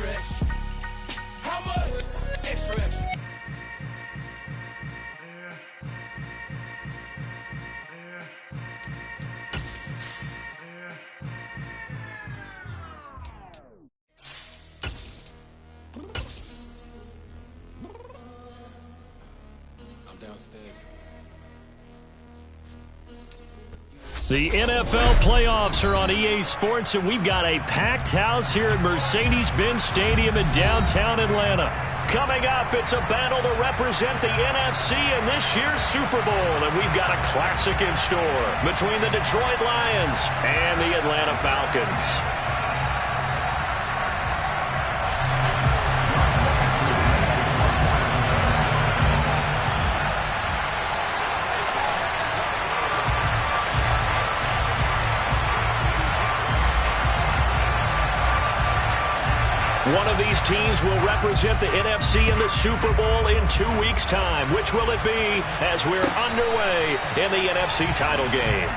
Extra, extra. How much? Extra, extra. I'm downstairs. The NFL playoffs are on EA Sports, and we've got a packed house here at Mercedes-Benz Stadium in downtown Atlanta. Coming up, it's a battle to represent the NFC in this year's Super Bowl, and we've got a classic in store between the Detroit Lions and the Atlanta Falcons. One of these teams will represent the NFC in the Super Bowl in 2 weeks' time. Which will it be as we're underway in the NFC title game?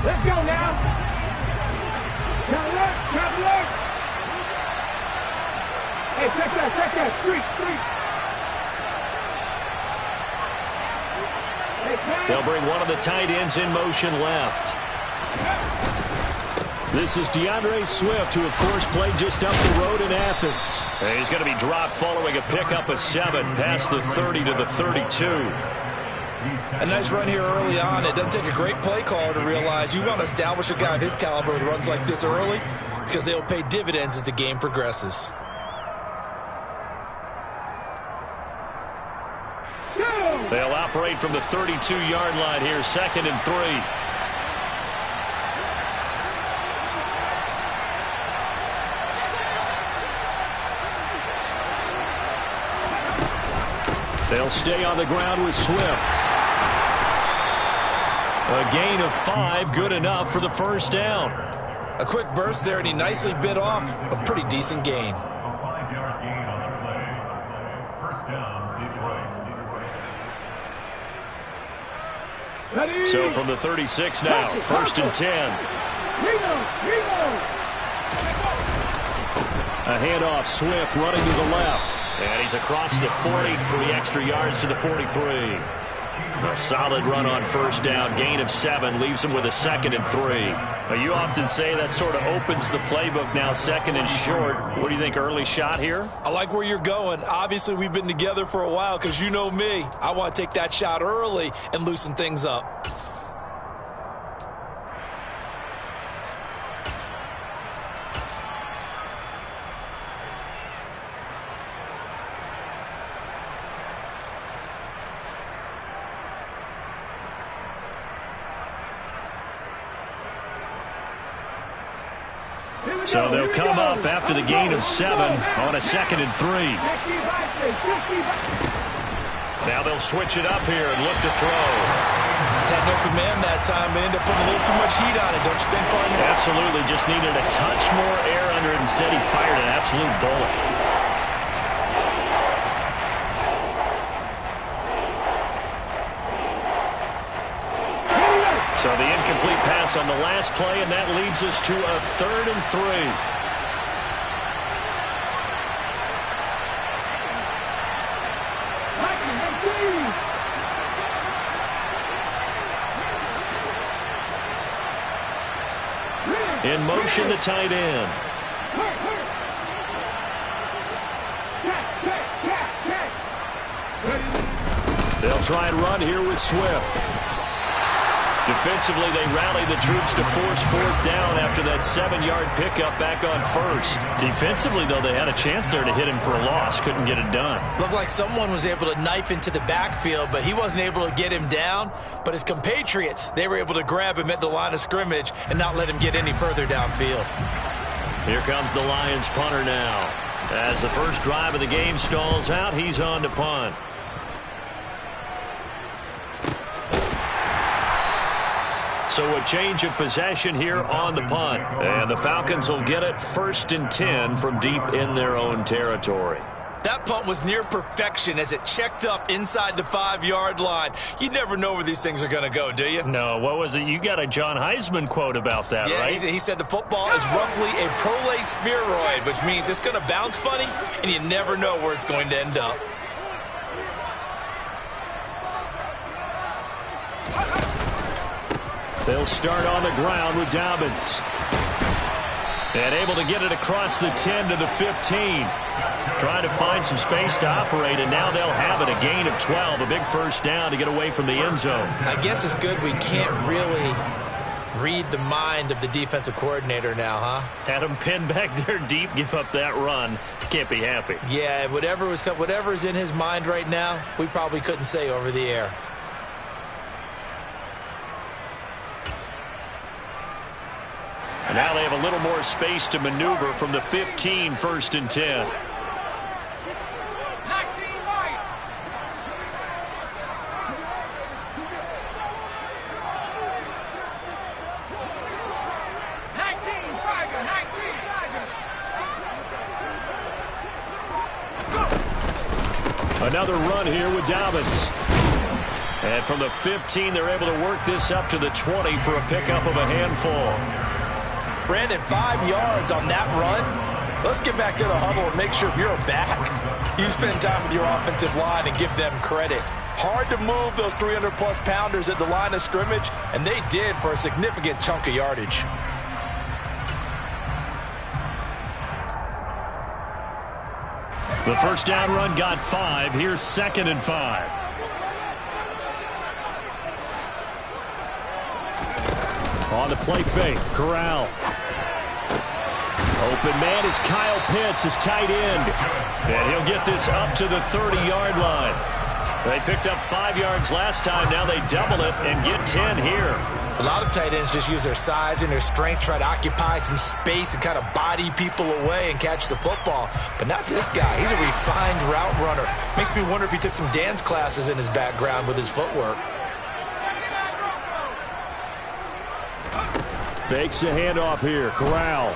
Let's go now. Travel up. Hey, check that. Street. They'll bring one of the tight ends in motion left. This is DeAndre Swift, who, of course, played just up the road in Athens. And he's going to be dropped following a pickup of 7 past the 30 to the 32. A nice run here early on. It doesn't take a great play caller to realize you want to establish a guy of his caliber with runs like this early because they'll pay dividends as the game progresses. They'll operate from the 32-yard line here, 2nd and 3. They'll stay on the ground with Swift. A gain of 5, good enough for the first down. A quick burst there, and he nicely bit off a pretty decent gain. So from the 36 now, 1st and 10. A handoff, Swift running to the left. And he's across the 40, 3 extra yards to the 43. A solid run on first down, gain of 7, leaves him with a 2nd and 3. Now, you often say that sort of opens the playbook now, 2nd and short. What do you think, early shot here? I like where you're going. Obviously, we've been together for a while because you know me. I want to take that shot early and loosen things up. So they'll come up after the gain of 7 on a 2nd and 3. Now they'll switch it up here and look to throw. Had no command that time, but ended up putting a little too much heat on it, don't you think, partner? Absolutely. Just needed a touch more air under it. Instead, he fired an absolute bullet. So the incomplete pass on the last play, and that leads us to a 3rd and 3. In motion, the tight end. They'll try and run here with Swift. Defensively, they rallied the troops to force fourth down after that 7-yard pickup back on first. Defensively, though, they had a chance there to hit him for a loss. Couldn't get it done. Looked like someone was able to knife into the backfield, but he wasn't able to get him down. But his compatriots, they were able to grab him at the line of scrimmage and not let him get any further downfield. Here comes the Lions punter now. As the first drive of the game stalls out, he's on to punt. So a change of possession here on the punt. And the Falcons will get it 1st and 10 from deep in their own territory. That punt was near perfection as it checked up inside the 5-yard line. You never know where these things are going to go, do you? No, what was it? You got a John Heisman quote about that, right? Yeah, he said the football is roughly a prolate spheroid, which means it's going to bounce funny, and you never know where it's going to end up. They'll start on the ground with Dobbins. And able to get it across the 10 to the 15. Trying to find some space to operate, and now they'll have it. A gain of 12, a big first down to get away from the end zone. I guess it's good we can't really read the mind of the defensive coordinator now, huh? Had him pinned back there deep, give up that run. Can't be happy. Yeah, whatever's in his mind right now, we probably couldn't say over the air. And now they have a little more space to maneuver from the 15, 1st and 10. Another run here with Dobbins. And from the 15, they're able to work this up to the 20 for a pickup of a handful. Brandon, 5 yards on that run. Let's get back to the huddle and make sure if you're a back, you spend time with your offensive line and give them credit. Hard to move those 300-plus pounders at the line of scrimmage, and they did for a significant chunk of yardage. The first down run got 5. Here's 2nd and 5. On the play fake, Corral. Open man is Kyle Pitts, his tight end. And he'll get this up to the 30-yard line. They picked up 5 yards last time. Now they double it and get 10 here. A lot of tight ends just use their size and their strength, try to occupy some space and kind of body people away and catch the football. But not this guy. He's a refined route runner. Makes me wonder if he took some dance classes in his background with his footwork. Fakes the handoff here. Corral.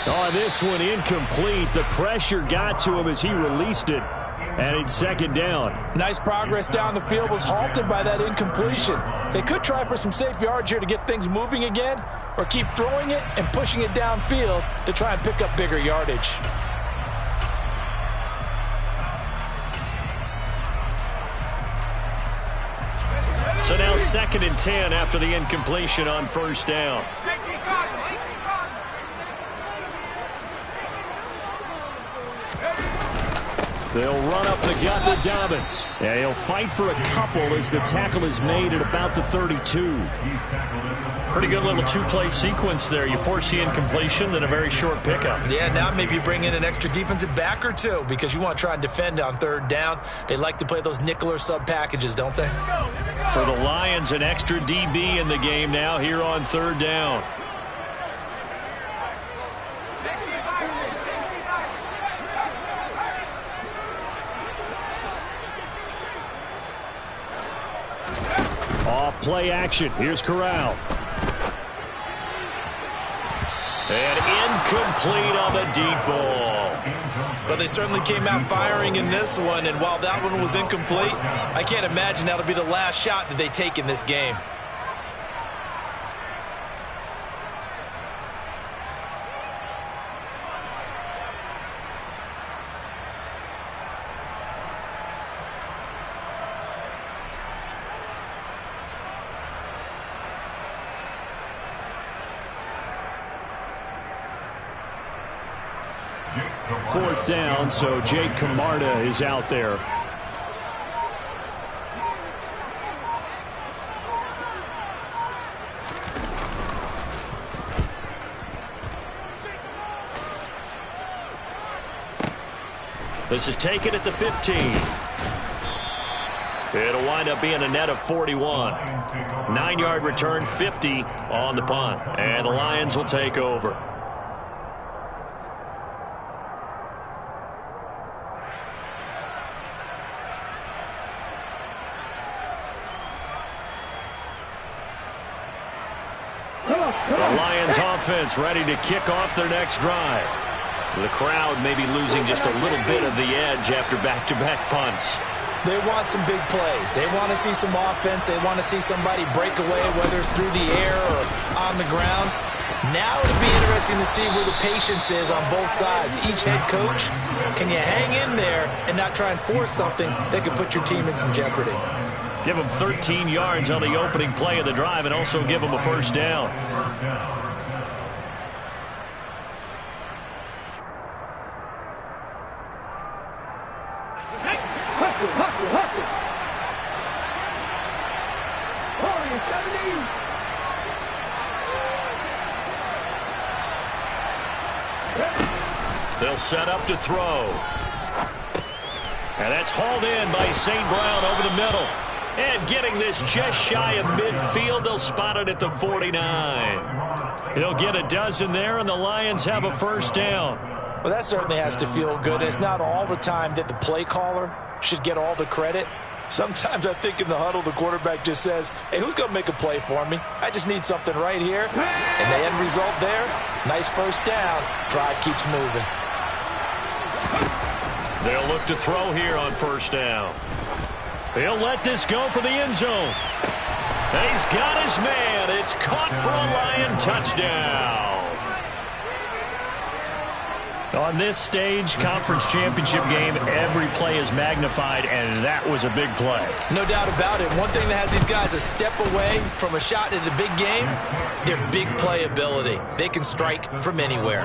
Oh, this one incomplete. The pressure got to him as he released it. And it's 2nd down. Nice progress down the field was halted by that incompletion. They could try for some safe yards here to get things moving again, or keep throwing it and pushing it downfield to try and pick up bigger yardage. So now 2nd and 10 after the incompletion on first down. They'll run up the gut with Dobbins. Yeah, he'll fight for a couple as the tackle is made at about the 32. Pretty good little 2-play sequence there. You force the incompletion, then a very short pickup. Yeah, now maybe bring in an extra defensive back or two because you want to try and defend on 3rd down. They like to play those nickel or sub packages, don't they? For the Lions, an extra DB in the game now here on 3rd down. Play action. Here's Corral. And incomplete on the deep ball. Well, they certainly came out firing in this one, and while that one was incomplete, I can't imagine that'll be the last shot that they take in this game. 4th down, so Jake Camarda is out there. This is taken at the 15. It'll wind up being a net of 41. 9-yard return, 50 on the punt. And the Lions will take over. The Lions offense ready to kick off their next drive. The crowd may be losing just a little bit of the edge after back-to-back punts. They want some big plays. They want to see some offense. They want to see somebody break away, whether it's through the air or on the ground. Now it'll be interesting to see where the patience is on both sides. Each head coach, can you hang in there and not try and force something that could put your team in some jeopardy? Give them 13 yards on the opening play of the drive and also give them a first down. They'll set up to throw. And that's hauled in by St. Brown over the middle. And getting this just shy of midfield, they'll spot it at the 49. He'll get a dozen there, and the Lions have a first down. Well, that certainly has to feel good. It's not all the time that the play caller should get all the credit. Sometimes I think in the huddle, the quarterback just says, hey, who's going to make a play for me? I just need something right here. And the end result there, nice first down. Drive keeps moving. They'll look to throw here on first down. He'll let this go for the end zone. And he's got his man. It's caught for a Lion touchdown. On this stage, conference championship game, every play is magnified, and that was a big play. No doubt about it. One thing that has these guys a step away from a shot at the big game, their big play ability. They can strike from anywhere.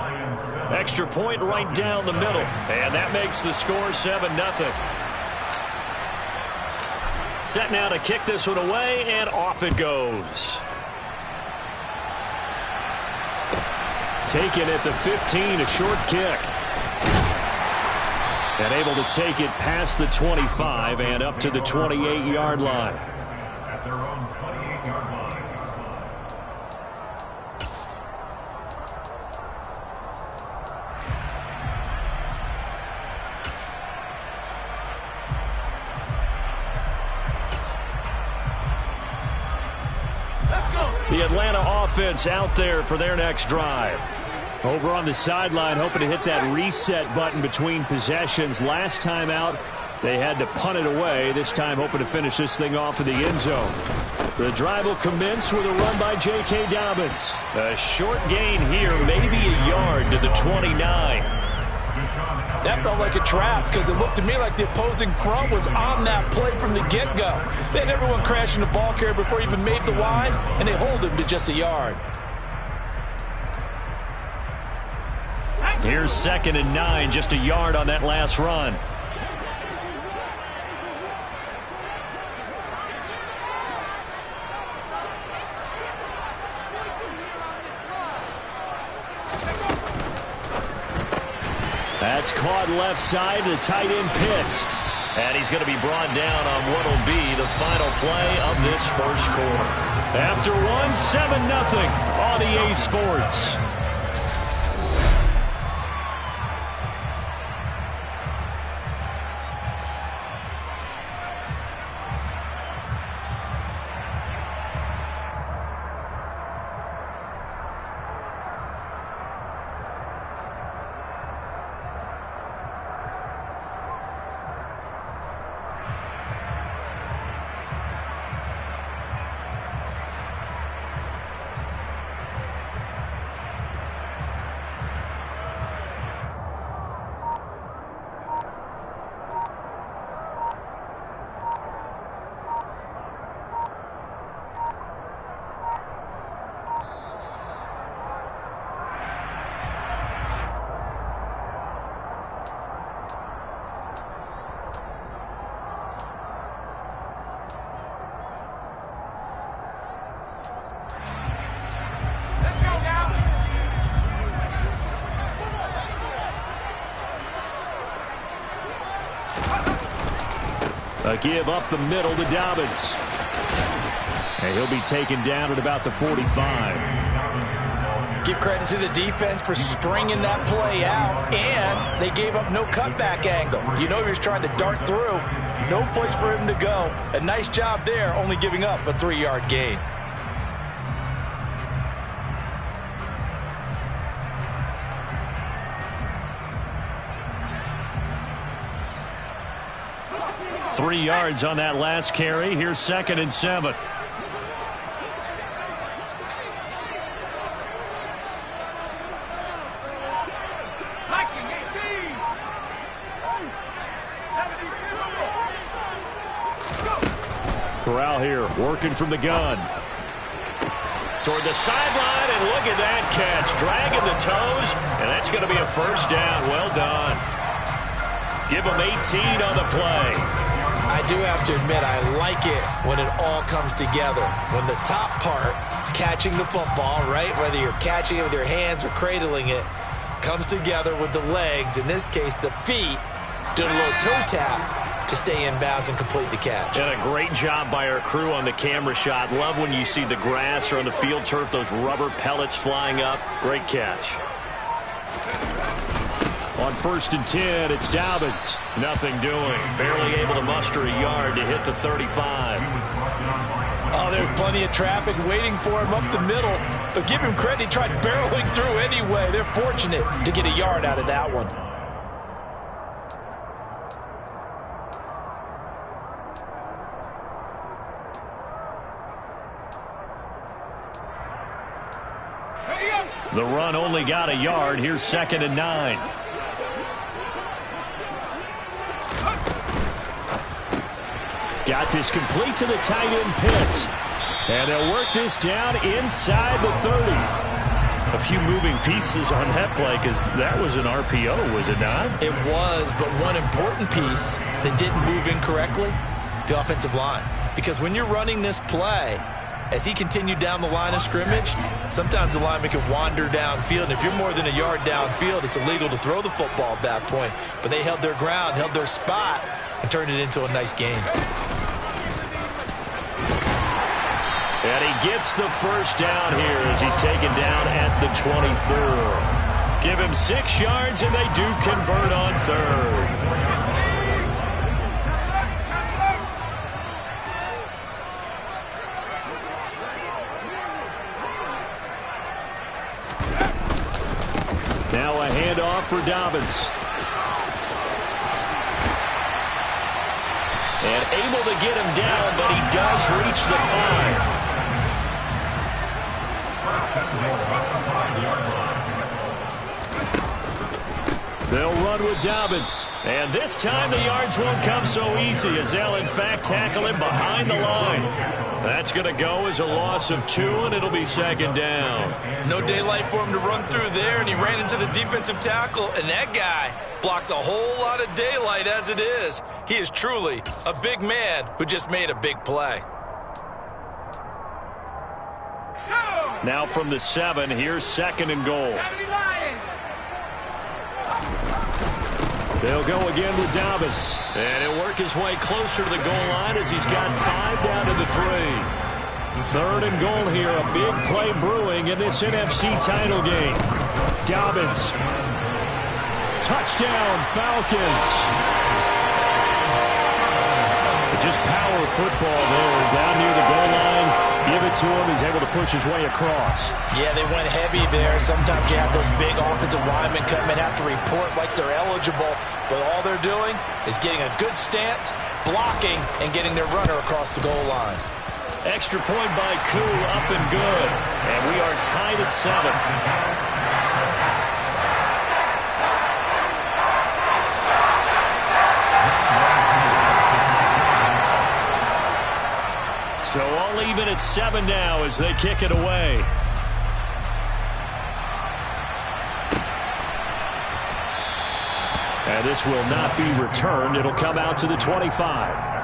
Extra point right down the middle, and that makes the score 7-0. Set now to kick this one away, and off it goes. Taken at the 15, a short kick. And able to take it past the 25 and up to the 28-yard line. At their own 28-yard line. The Atlanta offense out there for their next drive. Over on the sideline, hoping to hit that reset button between possessions. Last time out, they had to punt it away. This time, hoping to finish this thing off in the end zone. The drive will commence with a run by J.K. Dobbins. A short gain here, maybe a yard to the 29. That felt like a trap because it looked to me like the opposing front was on that play from the get-go. They had everyone crashing the ball carrier before he even made the line, and they hold him to just a yard. Here's 2nd and 9, just a yard on that last run. That's caught left side to the tight end Pitts. And he's going to be brought down on what will be the final play of this first quarter. After one, 7-0 on EA Sports. A give up the middle to Dobbins. And he'll be taken down at about the 45. Give credit to the defense for stringing that play out, and they gave up no cutback angle. You know he was trying to dart through. No place for him to go. A nice job there, only giving up a 3-yard gain. Three yards on that last carry. Here's 2nd and 7. Corral here, working from the gun. Toward the sideline, and look at that catch. Dragging the toes, and that's going to be a first down. Well done. Give him 18 on the play. I do have to admit, I like it when it all comes together. When the top part, catching the football, right, whether you're catching it with your hands or cradling it, comes together with the legs, in this case the feet, doing a little toe tap to stay in bounds and complete the catch. And a great job by our crew on the camera shot. Love when you see the grass or on the field turf, those rubber pellets flying up. Great catch. On 1st and 10, it's Dobbins. Nothing doing. Barely able to muster a yard to hit the 35. Oh, there's plenty of traffic waiting for him up the middle. But give him credit, he tried barreling through anyway. They're fortunate to get a yard out of that one. The run only got a yard. Here's 2nd and 9. Got this complete to the tight end Pitts. And they'll work this down inside the 30. A few moving pieces on that play because that was an RPO, was it not? It was, but one important piece that didn't move incorrectly, the offensive line. Because when you're running this play, as he continued down the line of scrimmage, sometimes the lineman can wander downfield. And if you're more than a yard downfield, it's illegal to throw the football at that point. But they held their ground, held their spot, and turned it into a nice game. And he gets the first down here as he's taken down at the 24. Give him 6 yards, and they do convert on 3rd. Now a handoff for Dobbins. And able to get him down, but he does reach the 5. They'll run with Dobbins. And this time the yards won't come so easy as they'll in fact tackle him behind the line. That's going to go as a loss of 2, and it'll be 2nd down. No daylight for him to run through there, and he ran into the defensive tackle, and that guy blocks a whole lot of daylight as it is. He is truly a big man who just made a big play. Now from the 7, here's 2nd and goal. They'll go again with Dobbins. And he'll work his way closer to the goal line as he's got 5 down to the 3. 3rd and goal here. A big play brewing in this NFC title game. Dobbins. Touchdown, Falcons. Just power football there. Down near the goal line. Give it to him. He's able to push his way across. Yeah, they went heavy there. Sometimes you have those big offensive linemen come in, have to report like they're eligible. But all they're doing is getting a good stance, blocking, and getting their runner across the goal line. Extra point by Koo, up and good. And we are tied at 7. So all even at 7 now as they kick it away. And this will not be returned. It'll come out to the 25.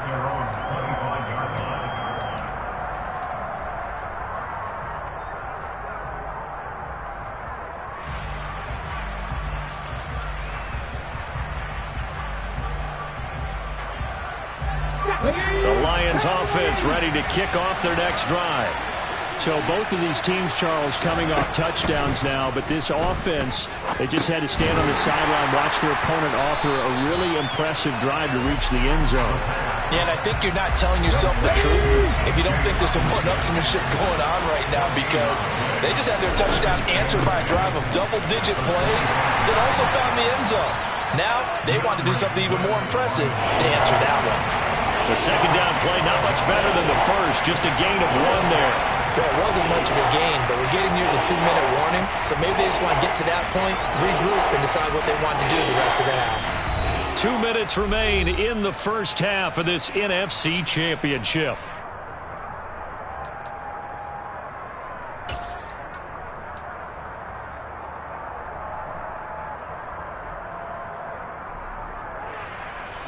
The Lions offense ready to kick off their next drive. So both of these teams, Charles, coming off touchdowns now, but this offense, they just had to stand on the sideline, watch their opponent offer a really impressive drive to reach the end zone. Yeah, and I think you're not telling yourself the truth if you don't think there's some one-upsmanship going on right now, because they just had their touchdown answered by a drive of double-digit plays that also found the end zone. Now they want to do something even more impressive to answer that one. The second down play, not much better than the first, just a gain of 1 there. Well, it wasn't much of a gain, but we're getting near the 2-minute warning, so maybe they just want to get to that point, regroup, and decide what they want to do the rest of the half. 2 minutes remain in the first half of this NFC Championship.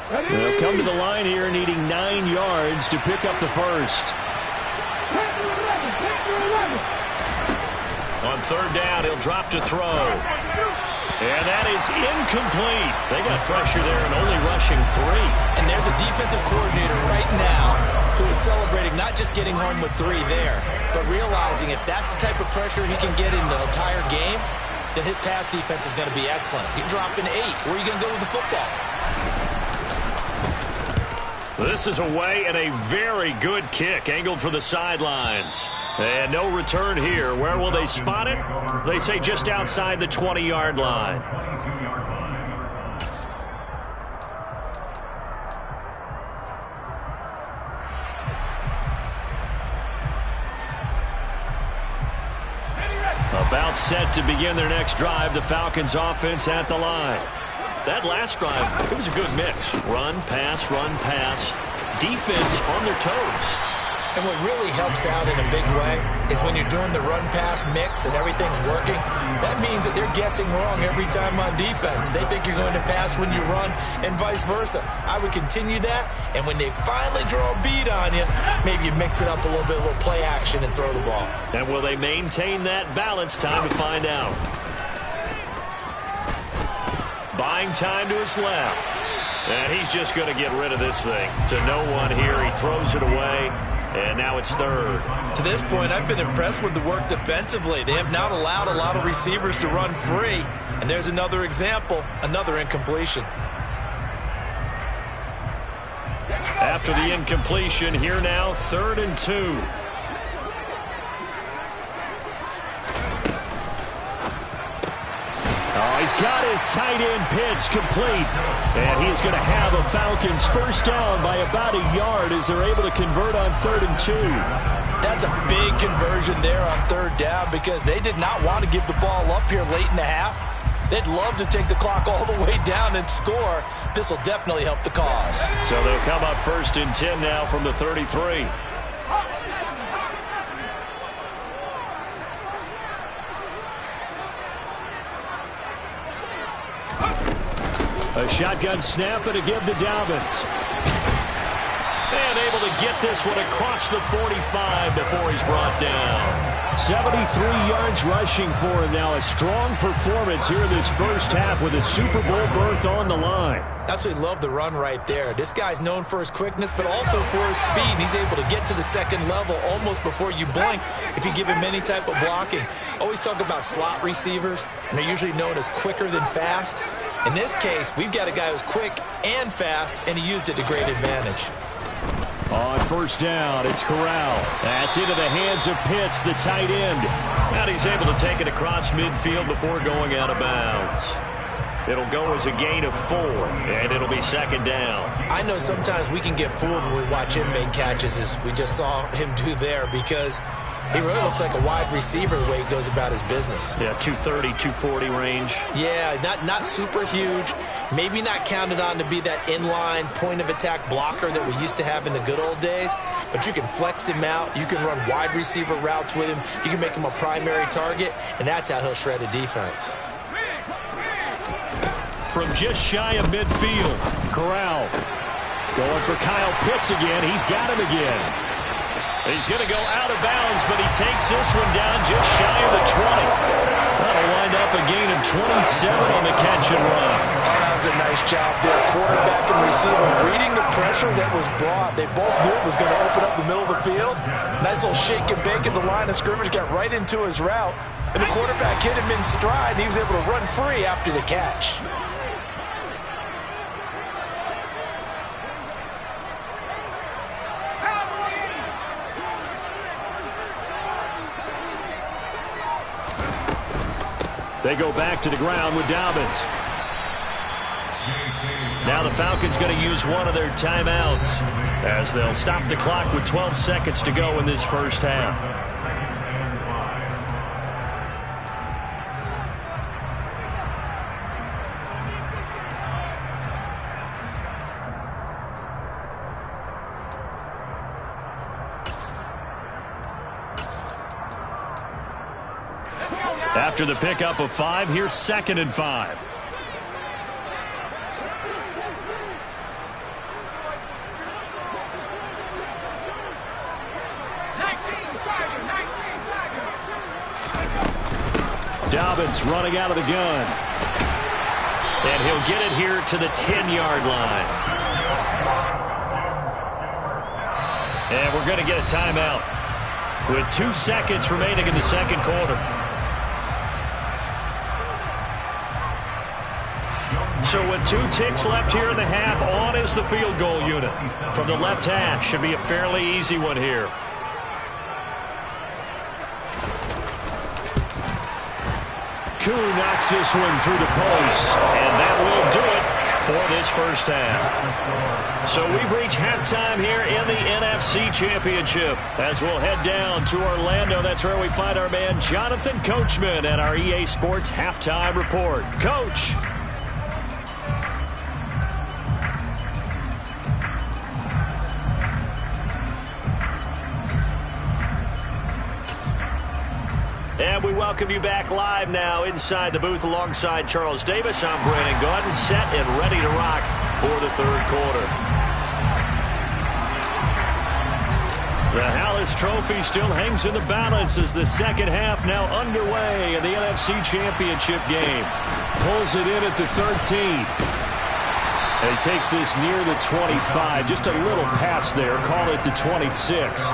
They'll come to the line here needing 9 yards to pick up the first. On third down, he'll drop to throw. And that is incomplete. They got pressure there and only rushing 3. And there's a defensive coordinator right now who is celebrating not just getting home with 3 there, but realizing if that's the type of pressure he can get in the entire game, then his pass defense is going to be excellent. You're dropping 8. Where are you going to go with the football? This is away and a very good kick angled for the sidelines. And no return here. Where will they spot it? They say just outside the 20-yard line. About set to begin their next drive. The Falcons offense at the line. That last drive, it was a good mix. Run, pass, defense on their toes. And what really helps out in a big way is when you're doing the run-pass mix and everything's working, that means that they're guessing wrong every time on defense. They think you're going to pass when you run and vice versa. I would continue that, and when they finally draw a bead on you, maybe you mix it up a little bit, a little play action, and throw the ball. And will they maintain that balance? Time to find out. Buying time to his left. And he's just going to get rid of this thing. To no one here. He throws it away. And now it's third. To this point, I've been impressed with the work defensively. They have not allowed a lot of receivers to run free. And there's another example, another incompletion. After the incompletion, here now, 3rd and 2. Oh, he's got his tight end pitch complete. And he is going to have a Falcons first down by about a yard as they're able to convert on 3rd and 2. That's a big conversion there on 3rd down because they did not want to give the ball up here late in the half. They'd love to take the clock all the way down and score. This will definitely help the cause. So they'll come up 1st and 10 now from the 33. A shotgun snap and a give to Dobbins. And able to get this one across the 45 before he's brought down. 73 yards rushing for him now. A strong performance here in this first half with a Super Bowl berth on the line. Absolutely love the run right there. This guy's known for his quickness, but also for his speed. And he's able to get to the second level almost before you blink if you give him any type of blocking. Always talk about slot receivers, and they're usually known as quicker than fast. In this case, we've got a guy who's quick and fast, and he used it to great advantage. On 1st down, it's Corral. That's into the hands of Pitts, the tight end. And he's able to take it across midfield before going out of bounds. It'll go as a gain of 4, and it'll be 2nd down. I know sometimes we can get fooled when we watch him make catches, as we just saw him do there, because he really looks like a wide receiver the way he goes about his business. Yeah, 230, 240 range. Yeah, not super huge. Maybe not counted on to be that inline point-of-attack blocker that we used to have in the good old days. But you can flex him out. You can run wide receiver routes with him. You can make him a primary target, and that's how he'll shred a defense. From just shy of midfield, Corral going for Kyle Pitts again. He's got him again. He's going to go out of bounds, but he takes this one down just shy of the 20. That'll wind up a gain of 27 on the catch and run. does a nice job there. Quarterback and receiver reading the pressure that was brought. They both knew it was going to open up the middle of the field. Nice little shake and bake at the line of scrimmage, got right into his route. And the quarterback hit him in stride, and he was able to run free after the catch. They go back to the ground with Dobbins. Now the Falcons going to use one of their timeouts as they'll stop the clock with 12 seconds to go in this first half. After the pickup of 5, here's 2nd and 5. Dobbins running out of the gun. And he'll get it here to the 10-yard line. And we're going to get a timeout with 2 seconds remaining in the second quarter. So with 2 ticks left here in the half, on is the field goal unit. From the left hash, should be a fairly easy one here. Koo knocks this one through the post, and that will do it for this first half. So we've reached halftime here in the NFC Championship as we'll head down to Orlando. That's where we find our man Jonathan Coachman at our EA Sports Halftime Report. Coach. And we welcome you back live now inside the booth alongside Charles Davis. I'm Brandon Gaudin, set and ready to rock for the third quarter. The Hallis Trophy still hangs in the balance as the second half now underway in the NFC Championship game. Pulls it in at the 13. And he takes this near the 25. Just a little pass there. Call it the 26.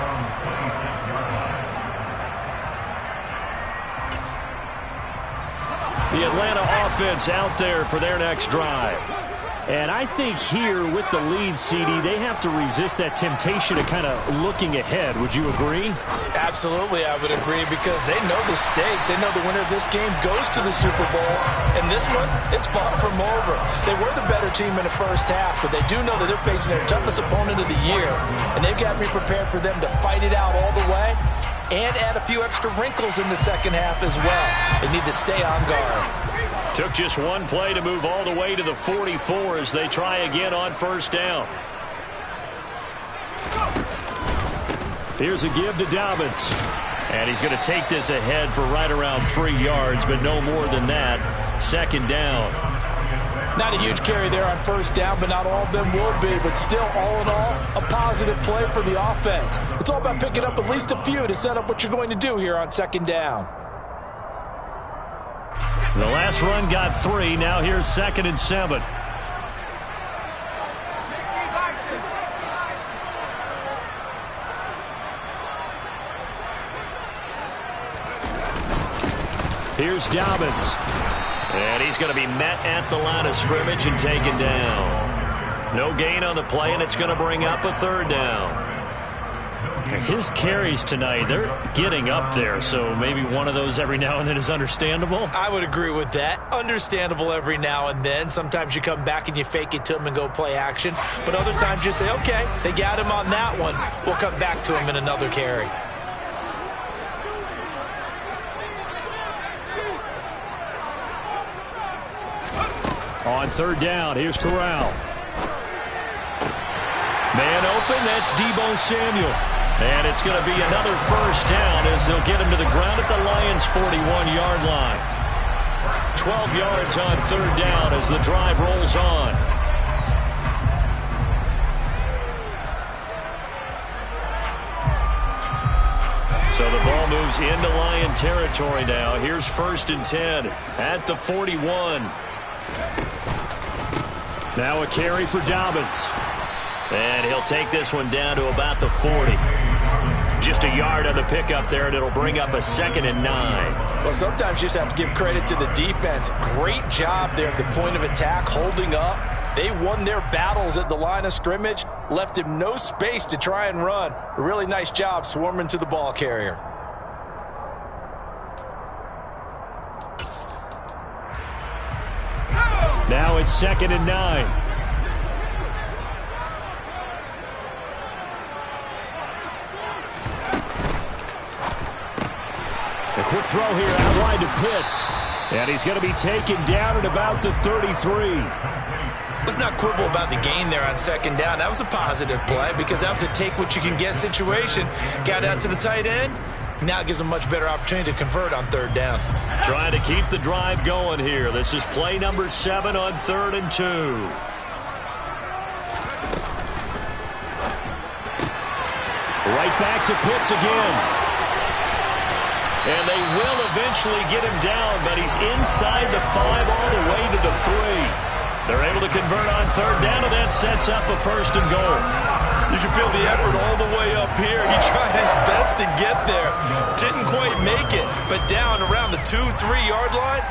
The Atlanta offense out there for their next drive. And I think here with the lead, CD, they have to resist that temptation of kind of looking ahead. Would you agree? Absolutely, I would agree, because they know the stakes. They know the winner of this game goes to the Super Bowl. And this one, it's far from over. They were the better team in the first half, but they do know that they're facing their toughest opponent of the year. And they've got to be prepared for them to fight it out all the way and add a few extra wrinkles in the second half as well. They need to stay on guard. Took just one play to move all the way to the 44 as they try again on first down. Here's a give to Dobbins. And he's going to take this ahead for right around 3 yards, but no more than that. Second down. Not a huge carry there on first down, but not all of them will be. But still, all in all, a positive play for the offense. It's all about picking up at least a few to set up what you're going to do here on second down. The last run got 3. Now here's 2nd and 7. Here's Dobbins. And he's going to be met at the line of scrimmage and taken down. No gain on the play, and it's going to bring up a third down. His carries tonight, they're getting up there, so maybe one of those every now and then is understandable. I would agree with that. Understandable every now and then. Sometimes you come back and you fake it to him and go play action. But other times you say, okay, they got him on that one. We'll come back to him in another carry. On third down, here's Corral. Man open, that's Deebo Samuel. And it's going to be another first down as they'll get him to the ground at the Lions' 41-yard line. 12 yards on third down as the drive rolls on. So the ball moves into Lion territory now. Here's 1st and 10 at the 41. Now a carry for Dobbins. And he'll take this one down to about the 40. Just a yard on the pickup there, and it'll bring up a 2nd and 9. Well, sometimes you just have to give credit to the defense. Great job there at the point of attack, holding up. They won their battles at the line of scrimmage, left him no space to try and run. A really nice job swarming to the ball carrier. Now it's 2nd and 9. A quick throw here out wide to Pitts. And he's going to be taken down at about the 33. Let's not quibble about the gain there on 2nd down. That was a positive play because that was a take-what-you-can-get situation. Got out to the tight end. Now it gives them a much better opportunity to convert on 3rd down. Trying to keep the drive going here. This is play number 7 on 3rd and 2. Right back to Pitts again. And they will eventually get him down, but he's inside the 5 all the way to the 3. They're able to convert on 3rd down, and that sets up a 1st and goal. You can feel the effort all the way up here. He tried his best to get there. Didn't quite make it, but down around the 2-3-yard line,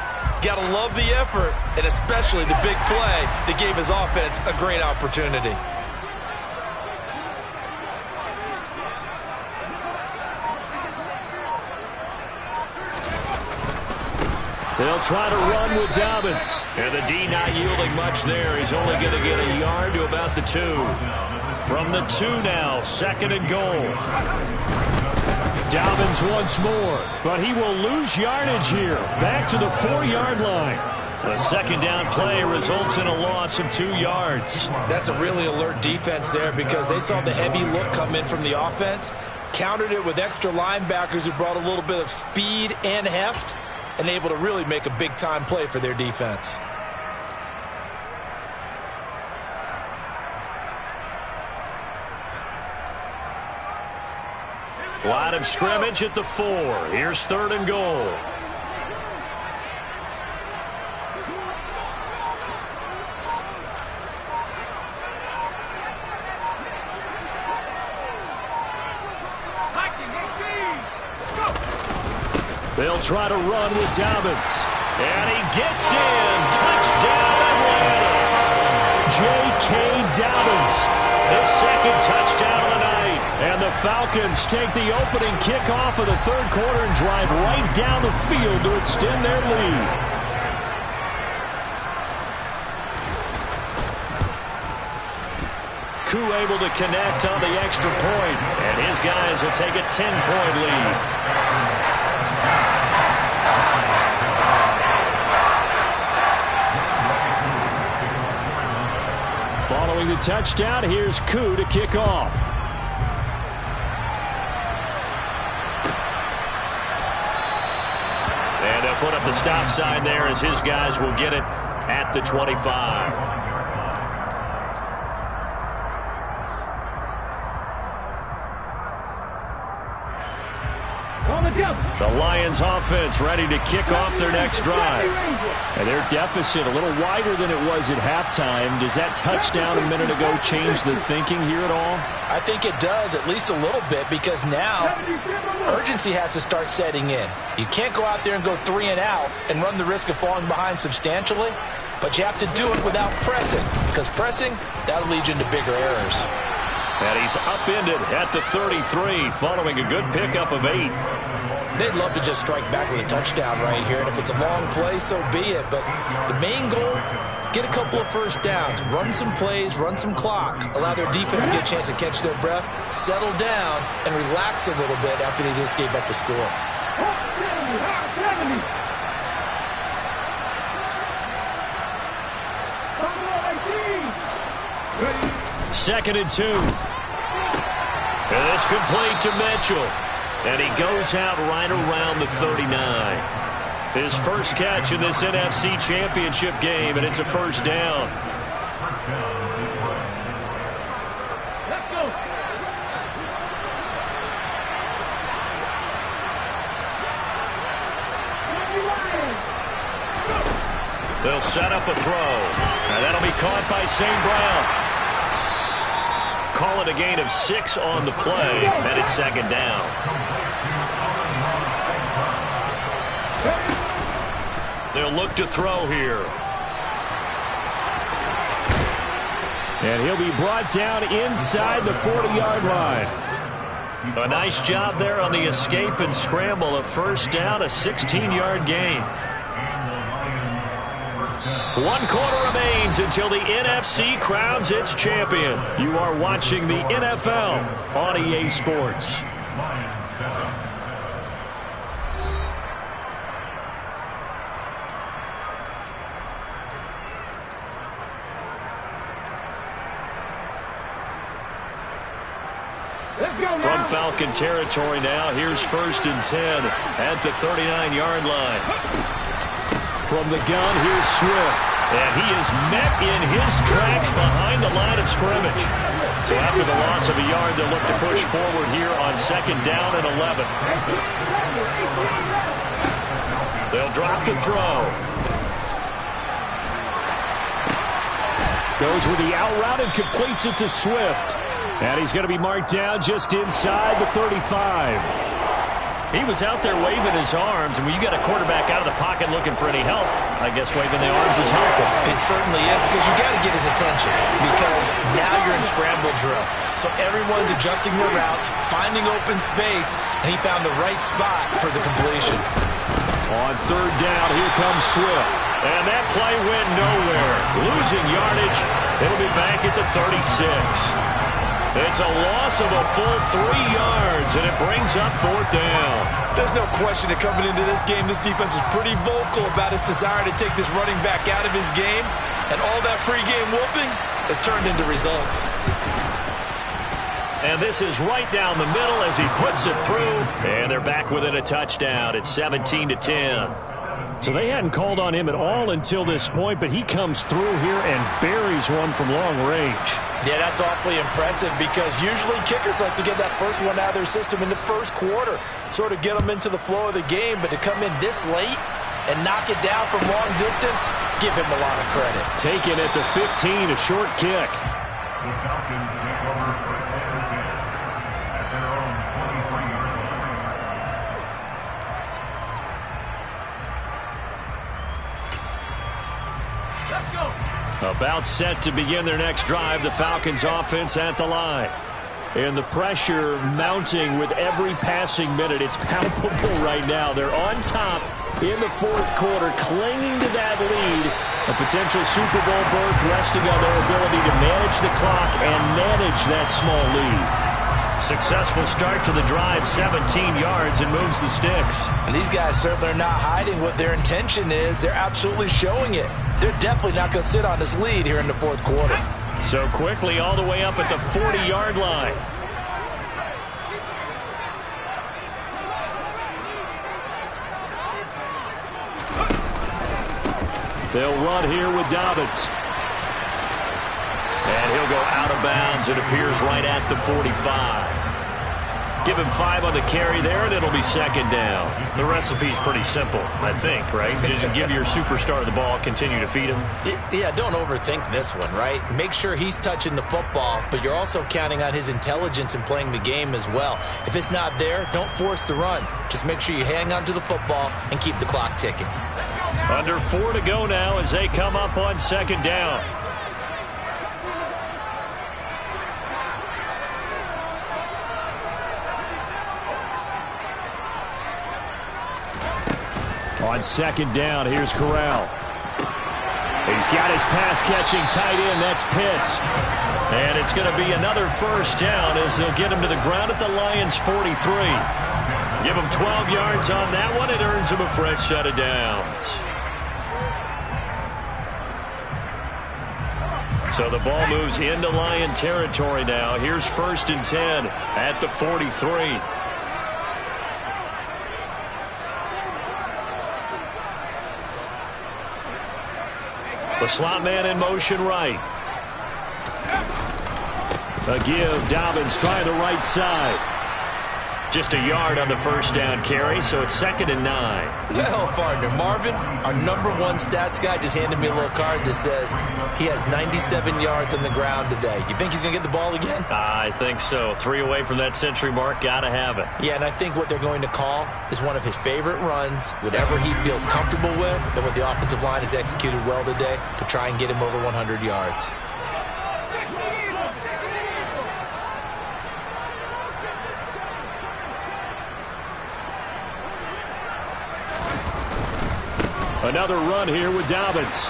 got to love the effort, and especially the big play that gave his offense a great opportunity. They'll try to run with Dobbins. And the D not yielding much there. He's only going to get a yard to about the 2. From the 2 now, 2nd and goal. Dobbins once more, but he will lose yardage here. Back to the 4-yard line. The 2nd down play results in a loss of 2 yards. That's a really alert defense there because they saw the heavy look come in from the offense, countered it with extra linebackers who brought a little bit of speed and heft, and able to really make a big-time play for their defense. Line of scrimmage at the 4. Here's 3rd and goal. They'll try to run with Dobbins. And he gets in. Touchdown, Atlanta. J.K. Dobbins. His 2nd touchdown of the night. And the Falcons take the opening kickoff of the 3rd quarter and drive right down the field to extend their lead. Koo able to connect on the extra point. And his guys will take a 10-point lead. Following the touchdown, here's Koo to kick off. And they'll put up the stop sign there as his guys will get it at the 25. The Lions offense ready to kick off their next drive. And their deficit a little wider than it was at halftime. Does that touchdown a minute ago change the thinking here at all? I think it does, at least a little bit, because now urgency has to start setting in. You can't go out there and go 3 and out and run the risk of falling behind substantially, but you have to do it without pressing, because pressing, that'll lead you into bigger errors. And he's upended at the 33 following a good pickup of 8. They'd love to just strike back with a touchdown right here, and if it's a long play, so be it. But the main goal, get a couple of first downs, run some plays, run some clock, allow their defense to get a chance to catch their breath, settle down, and relax a little bit after they just gave up a score. 2nd and 2. And it's complete to Mitchell. And he goes out right around the 39. His first catch in this NFC Championship game, and it's a 1st down. Let's go. They'll They'll set up a throw. And that'll be caught by St. Brown. Call it a gain of 6 on the play, and it's second down. They'll look to throw here. And he'll be brought down inside the 40-yard line. A nice job there on the escape and scramble. A first down, a 16-yard gain. 1 quarter remains until the NFC crowns its champion. You are watching the NFL on EA Sports. From Falcon territory now, here's 1st and 10 at the 39-yard line. From the gun, here's Swift. And he is met in his tracks behind the line of scrimmage. So after the loss of a yard, they'll look to push forward here on 2nd down and 11. They'll drop the throw. Goes with the out route and completes it to Swift. And he's going to be marked down just inside the 35. He was out there waving his arms, and when you got a quarterback out of the pocket looking for any help, I guess waving the arms is helpful. It certainly is, because you got to get his attention, because now you're in scramble drill. So everyone's adjusting their routes, finding open space, and he found the right spot for the completion. On 3rd down, here comes Swift. And that play went nowhere. Losing yardage, it'll be back at the 36. It's a loss of a full 3 yards, and it brings up 4th down. There's no question that coming into this game, this defense was pretty vocal about its desire to take this running back out of his game, and all that pregame whooping has turned into results. And this is right down the middle as he puts it through, and they're back within a touchdown. It's 17-10. So they hadn't called on him at all until this point, but he comes through here and buries one from long range. Yeah, that's awfully impressive, because usually kickers like to get that first one out of their system in the first quarter, sort of get them into the flow of the game, but to come in this late and knock it down from long distance, give him a lot of credit. Taken at the 15, a short kick. The Falcons take over 1st and 10 at their own 23-yard line. Let's go. About set to begin their next drive, the Falcons offense at the line. And the pressure mounting with every passing minute. It's palpable right now. They're on top in the 4th quarter, clinging to that lead. A potential Super Bowl berth resting on their ability to manage the clock and manage that small lead. Successful start to the drive, 17 yards, and moves the sticks. And these guys certainly are not hiding what their intention is. They're absolutely showing it. They're definitely not going to sit on this lead here in the 4th quarter. So quickly all the way up at the 40-yard line. They'll run here with Dobbins. And he'll go out of bounds. It appears right at the 45. Give him 5 on the carry there, and it'll be 2nd down. The recipe's pretty simple, I think, right? Just give your superstar the ball, continue to feed him. Yeah, don't overthink this one, right? Make sure he's touching the football, but you're also counting on his intelligence in playing the game as well. If it's not there, don't force the run. Just make sure you hang on to the football and keep the clock ticking. Under 4 to go now as they come up on 2nd down. On 2nd down, here's Corral. He's got his pass-catching tight end. That's Pitts. And it's going to be another first down as they'll get him to the ground at the Lions' 43. Give him 12 yards on that one. It earns him a fresh set of downs. So the ball moves into Lion territory now. Here's 1st and 10 at the 43. The slot man in motion right. A give. Dobbins trying the right side. Just a yard on the first down carry, so it's 2nd and 9. Well, partner, Marvin, our #1 stats guy, just handed me a little card that says he has 97 yards on the ground today. You think he's going to get the ball again? I think so. 3 away from that century mark. Got to have it. Yeah, and I think what they're going to call is one of his favorite runs, whatever he feels comfortable with, and what the offensive line has executed well today to try and get him over 100 yards. Another run here with Dobbins.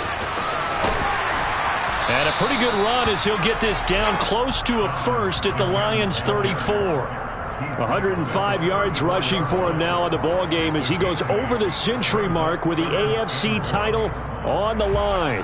And a pretty good run as he'll get this down close to a first at the Lions' 34. 105 yards rushing for him now in the ball game as he goes over the century mark with the AFC title on the line.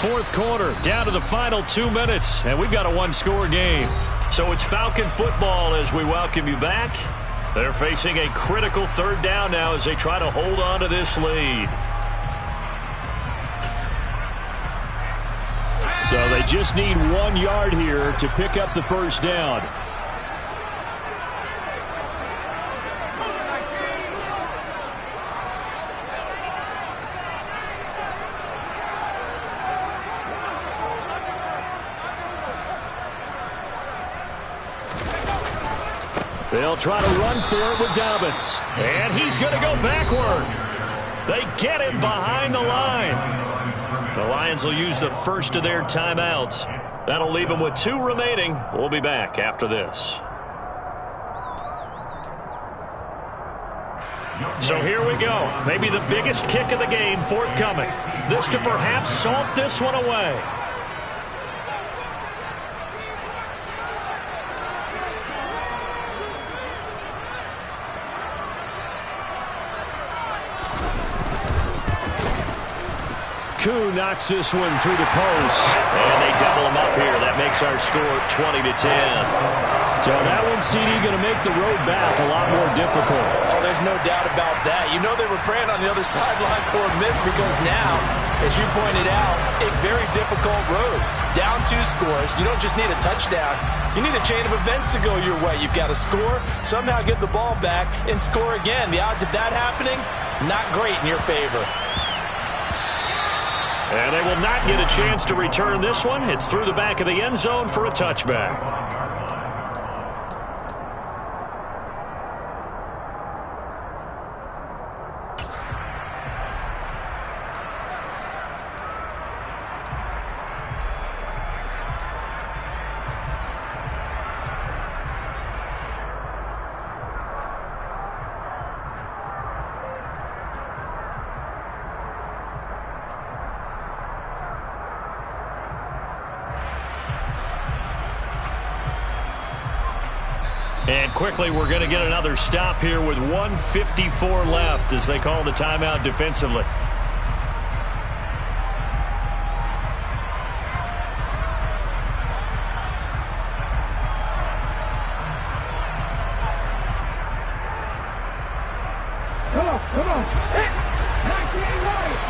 Fourth quarter, down to the final 2 minutes, and we've got a one-score game. So it's Falcon football as we welcome you back. They're facing a critical 3rd down now as they try to hold on to this lead. So they just need 1 yard here to pick up the first down. They'll try to run for it with Dobbins. And he's going to go backward. They get him behind the line. The Lions will use the first of their timeouts. That'll leave them with 2 remaining. We'll be back after this. So here we go. Maybe the biggest kick of the game forthcoming. This to perhaps salt this one away. Koo knocks this one through the post. And they double him up here. That makes our score 20-10. So that one, CD, going to make the road back a lot more difficult. Oh, there's no doubt about that. You know they were praying on the other sideline for a miss because now, as you pointed out, a very difficult road. Down 2 scores. You don't just need a touchdown. You need a chain of events to go your way. You've got to score, somehow get the ball back, and score again. The odds of that happening, not great in your favor. And they will not get a chance to return this one. It's through the back of the end zone for a touchback. And quickly, we're going to get another stop here with 1:54 left as they call the timeout defensively. Come on. Hit. 19 right.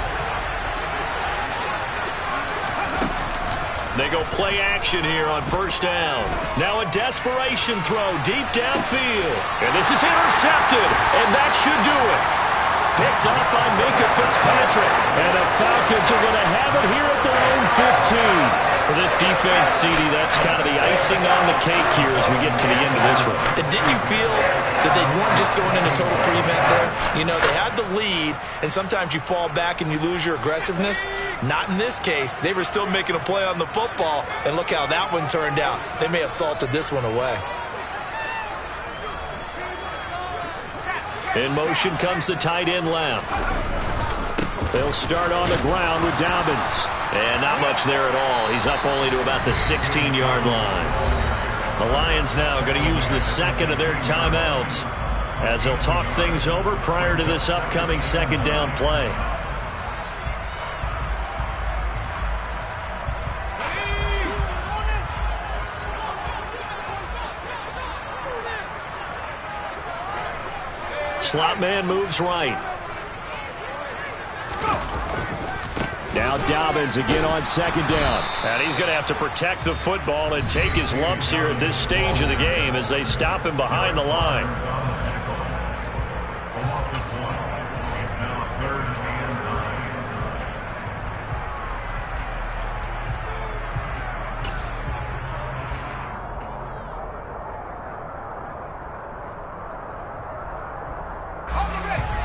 They go play action here on first down. Now a desperation throw deep downfield. And this is intercepted, and that should do it. Picked up by Minkah Fitzpatrick. And the Falcons are going to have it here at their own 15. For this defense, CD, that's kind of the icing on the cake here as we get to the end of this one. And didn't you feel that they weren't just going into total prevent there? You know, they had the lead, and sometimes you fall back and you lose your aggressiveness. Not in this case. They were still making a play on the football, and look how that one turned out. They may have salted this one away. In motion comes the tight end left. They'll start on the ground with Dobbins. And not much there at all. He's up only to about the 16-yard line. The Lions now going to use the second of their timeouts. as they'll talk things over prior to this upcoming second down play. Slot man moves right. Now Dobbins again on second down. And he's going to have to protect the football and take his lumps here at this stage of the game as they stop him behind the line.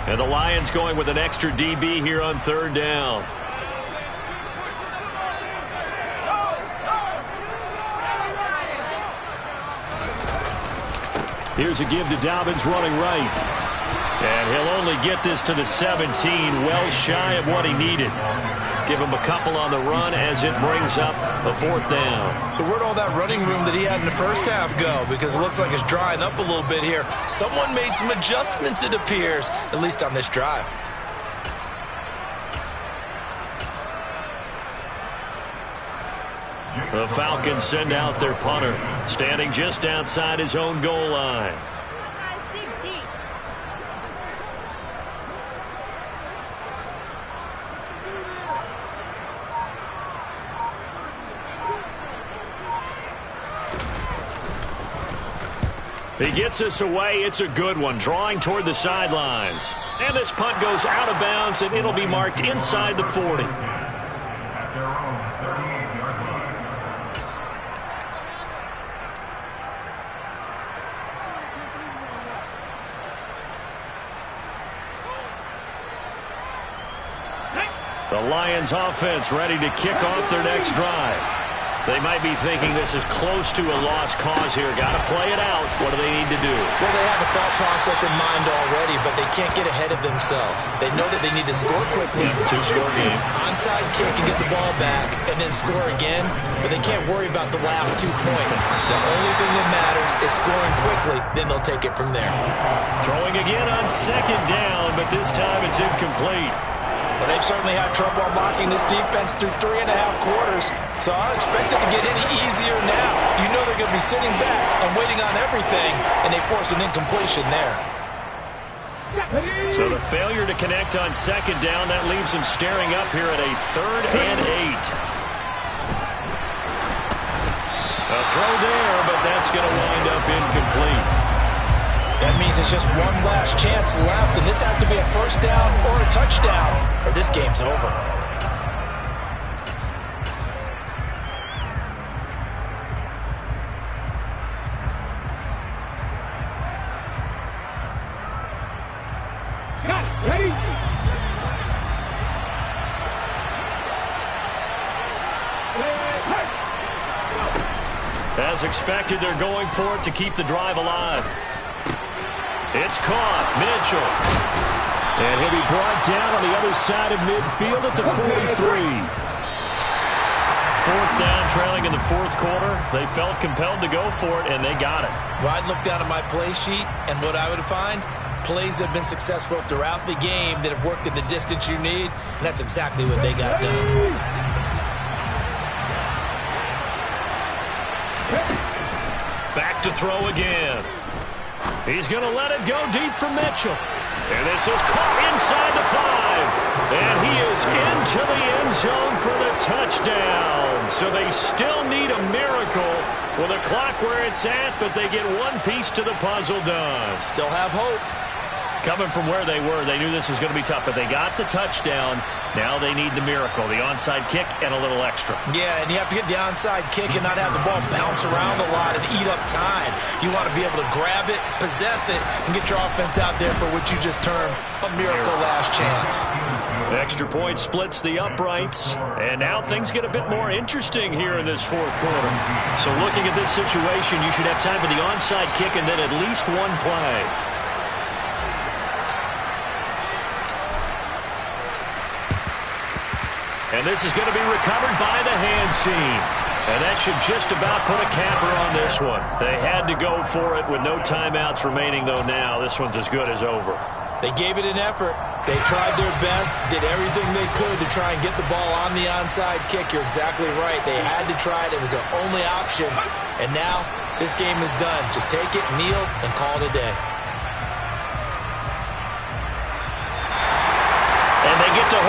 And the Lions going with an extra DB here on third down. Here's a give to Dobbins running right. And he'll only get this to the 17, well shy of what he needed. Give him a couple on the run as it brings up a fourth down. So where'd all that running room that he had in the first half go? Because it looks like it's drying up a little bit here. Someone made some adjustments, it appears, at least on this drive. The Falcons send out their punter, standing just outside his own goal line. He gets us away. It's a good one, drawing toward the sidelines. And this punt goes out of bounds, and it'll be marked inside the 40. At their own 38-yard line. The Lions offense ready to kick off their next drive. They might be thinking this is close to a lost cause here. Got to play it out. What do they need to do? Well, they have a thought process in mind already, but they can't get ahead of themselves. They know that they need to score quickly. Two-score game. Onside kick and get the ball back and then score again, but they can't worry about the last 2 points. The only thing that matters is scoring quickly, then they'll take it from there. Throwing again on second down, but this time it's incomplete. Well, they've certainly had trouble unlocking this defense through 3.5 quarters, so I don't expect it to get any easier now. You know they're going to be sitting back and waiting on everything, and they force an incompletion there. So the failure to connect on second down, that leaves them staring up here at a 3rd and 8. A throw there, but that's going to wind up incomplete. That means it's just one last chance left, and this has to be a first down or a touchdown, or this game's over. Ready? As expected, they're going for it to keep the drive alive. It's caught. Mitchell. And he'll be brought down on the other side of midfield at the 43. 4th down, trailing in the 4th quarter. They felt compelled to go for it, and they got it. Well, I'd look down at my play sheet, and what I would find, plays that have been successful throughout the game that have worked at the distance you need, and that's exactly what they got done. Back to throw again. He's going to let it go deep for Mitchell. And this is caught inside the 5. And he is into the end zone for the touchdown. So they still need a miracle with a clock where it's at, but they get one piece to the puzzle done. Still have hope. Coming from where they were, they knew this was going to be tough, but they got the touchdown. Now they need the miracle, the onside kick and a little extra. Yeah, and you have to get the onside kick and not have the ball bounce around a lot and eat up time. You want to be able to grab it, possess it, and get your offense out there for what you just termed a miracle last chance. Extra point splits the uprights, and now things get a bit more interesting here in this 4th quarter. So looking at this situation, you should have time for the onside kick and then at least one play. And this is going to be recovered by the hands team. And that should just about put a capper on this one. They had to go for it with no timeouts remaining, though now this one's as good as over. They gave it an effort. They tried their best, did everything they could to try and get the ball on the onside kick. You're exactly right. They had to try it. It was their only option. And now this game is done. Just take it, kneel, and call it a day.